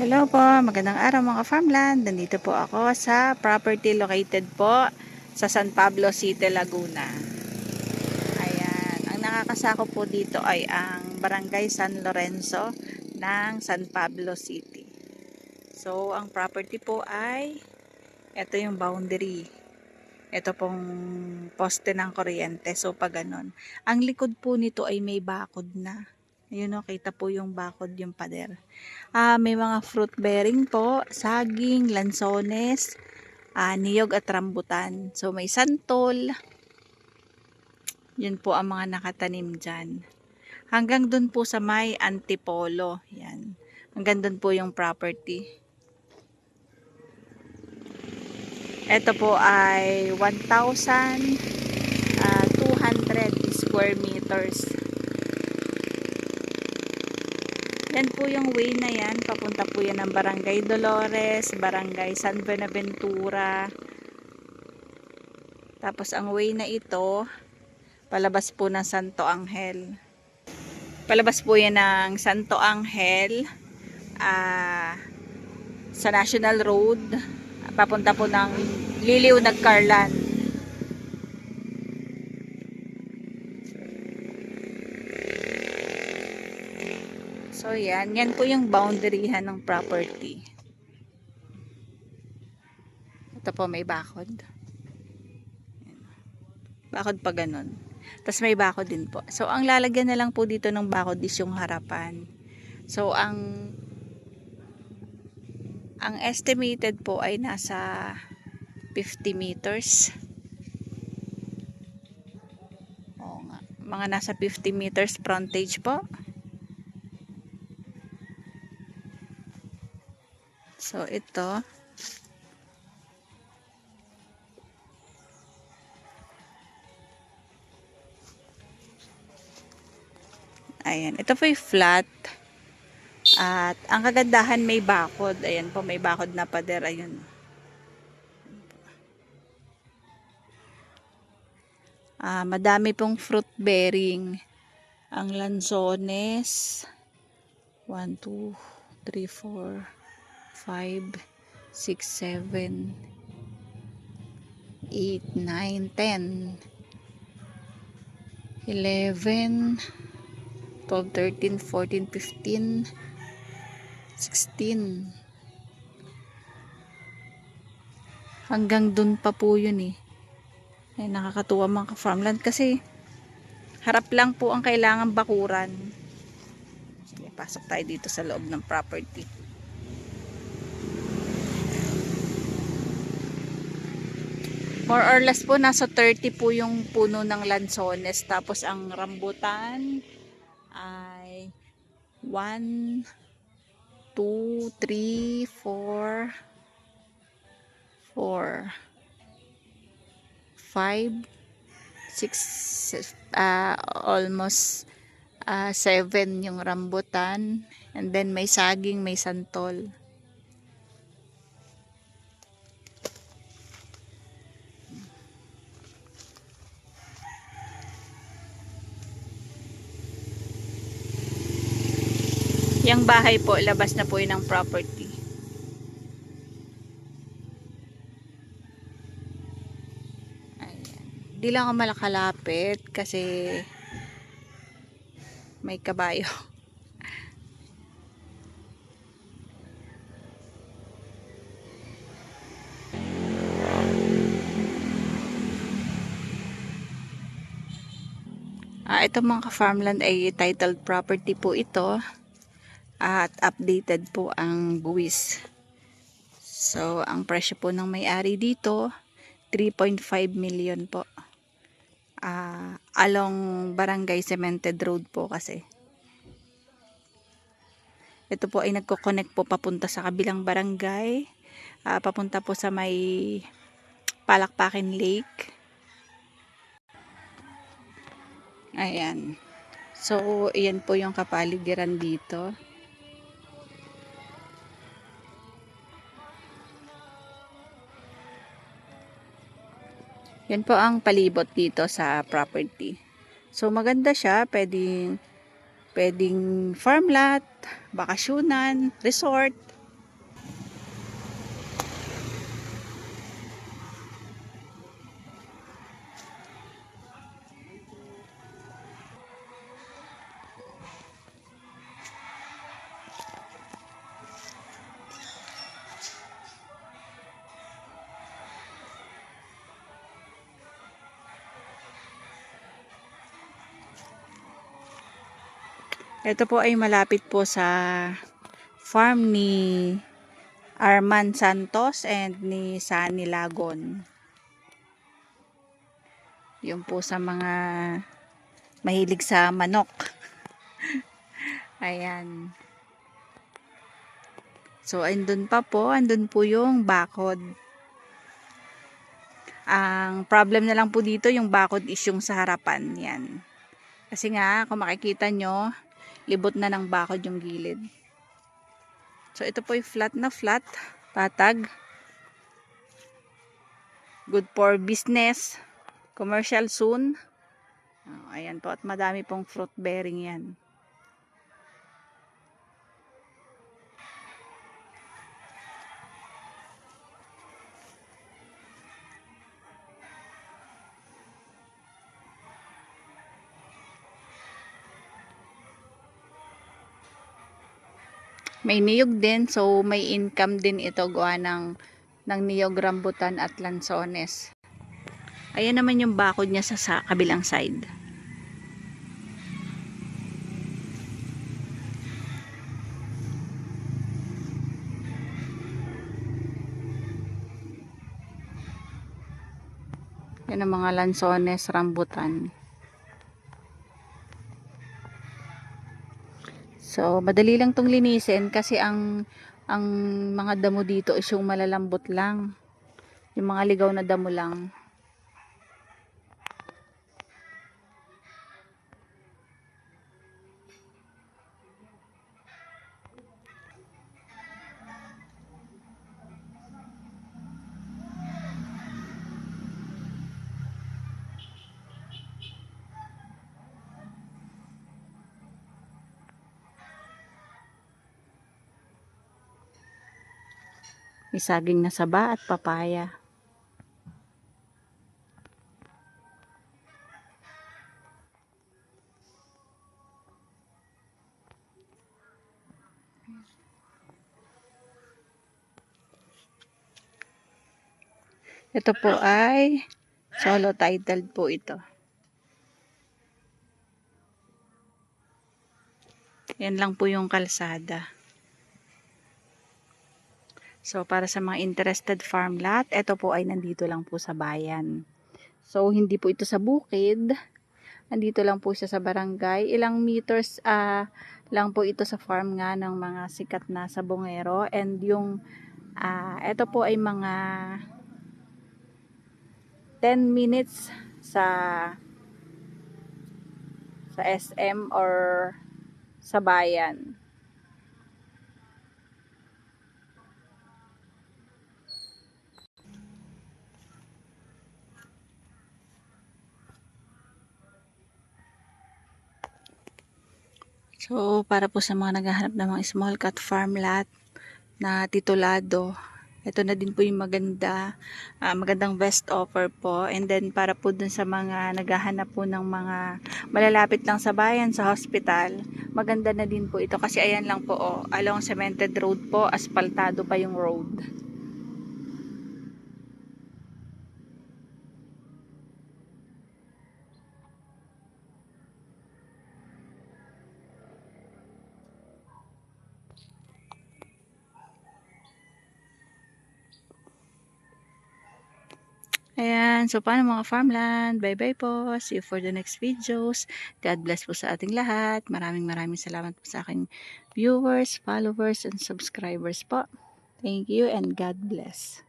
Hello po, magandang araw mga farmland. Nandito po ako sa property located po sa San Pablo City, Laguna. Ayan, ang nakakasako po dito ay ang Barangay San Lorenzo ng San Pablo City. So, ang property po ay ito yung boundary. Ito pong poste ng kuryente. So, pag ganon. Ang likod po nito ay may bakod na. Ayun o, kita po yung bakod, yung pader. May mga fruit bearing po, saging, lansones, niyog at rambutan. So may santol. Yun po ang mga nakatanim dyan. Hanggang dun po sa may antipolo. Yan. Hanggang dun po yung property. Ito po ay 1,200 square meters. Yan po yung way na yan. Papunta po yan ng Barangay Dolores, Barangay San Buenaventura. Tapos ang way na ito, palabas po ng Santo Angel. Palabas po yan ng Santo Angel sa National Road. Papunta po ng Liliw Nagcarlan. So yan po yung boundaryhan ng property. Ito po may bakod. Bakod pa ganun. Tapos may bakod din po. So ang lalagyan na lang po dito ng bakod is yung harapan. So ang estimated po ay nasa 50 meters. Oo nga. Mga nasa 50 meters frontage po. So, ito. Ayan. Ito po yung flat. At, ang kagandahan may bakod. Ayan po, may bakod na pader. Ayun. Madami pong fruit bearing. Ang lansones. 1, 2, 3, 4, 5, 6, 7, 8, 9, 10, 11, 12, 13, 14, 15, 16. Hanggang dun pa po yun eh. Ay, nakakatuwa mga ka-farmland kasi harap lang po ang kailangan bakuran. Sige, pasok tayo dito sa loob ng property. More or less po, nasa 30 po yung puno ng lansones. Tapos ang rambutan ay 1, 2, 3, 4, 5, 6, almost 7 yung rambutan. And then may saging, may santol. Yung bahay po, labas na po yun ng property. Ayan. Di lang ako malakalapit kasi may kabayo. Ito mga ka-farmland ay titled property po ito. At updated po ang buwis. So, ang presyo po ng may-ari dito, 3.5 million po. Along Barangay Cemented Road po kasi. Ito po ay nagko-connect po papunta sa kabilang barangay. Papunta po sa may Palakpakin Lake. Ayan. So, iyan po yung kapaligiran dito. Yan po ang palibot dito sa property. So maganda siya, pwedeng farm lot, bakasyunan, resort. Ito po ay malapit po sa farm ni Arman Santos and ni Sunny Lagon. Yung po sa mga mahilig sa manok. Ayan. So, andun po yung bakod. Ang problem na lang po dito, yung bakod is yung sa harapan. Yan. Kasi nga, kung makikita nyo, libot na ng bakod yung gilid. So, ito po yung flat na flat. Patag. Good for business. Commercial soon. Ayan po. At madami pong fruit bearing yan. May niyog din, so may income din ito gawa ng niyog, rambutan at lansones. Ayan naman yung bakod niya sa kabilang side. Yan ang mga lansones, rambutan. So, madali lang tong linisin kasi ang mga damo dito is yung malalambot lang. Yung mga ligaw na damo lang. May saging na saba at papaya. Ito po ay solo titled po ito. Yan lang po yung kalsada. So, para sa mga interested farm lot, ito po ay nandito lang po sa bayan. So, hindi po ito sa bukid. Nandito lang po siya sa barangay. Ilang meters lang po ito sa farm nga ng mga sikat na sabongero. And yung, ito po ay mga 10 minutes sa SM or sa bayan. So, para po sa mga naghahanap ng mga small cut farm lot na titulado, ito na din po yung magandang best offer po. And then, para po dun sa mga naghahanap po ng mga malalapit lang sa bayan, sa hospital, maganda na din po ito. Kasi ayan lang po, along cemented road po, aspaltado pa yung road. Ayan, so paano mga farmland? Bye-bye po. See you for the next videos. God bless po sa ating lahat. Maraming salamat po sa aking viewers, followers, and subscribers po. Thank you and God bless.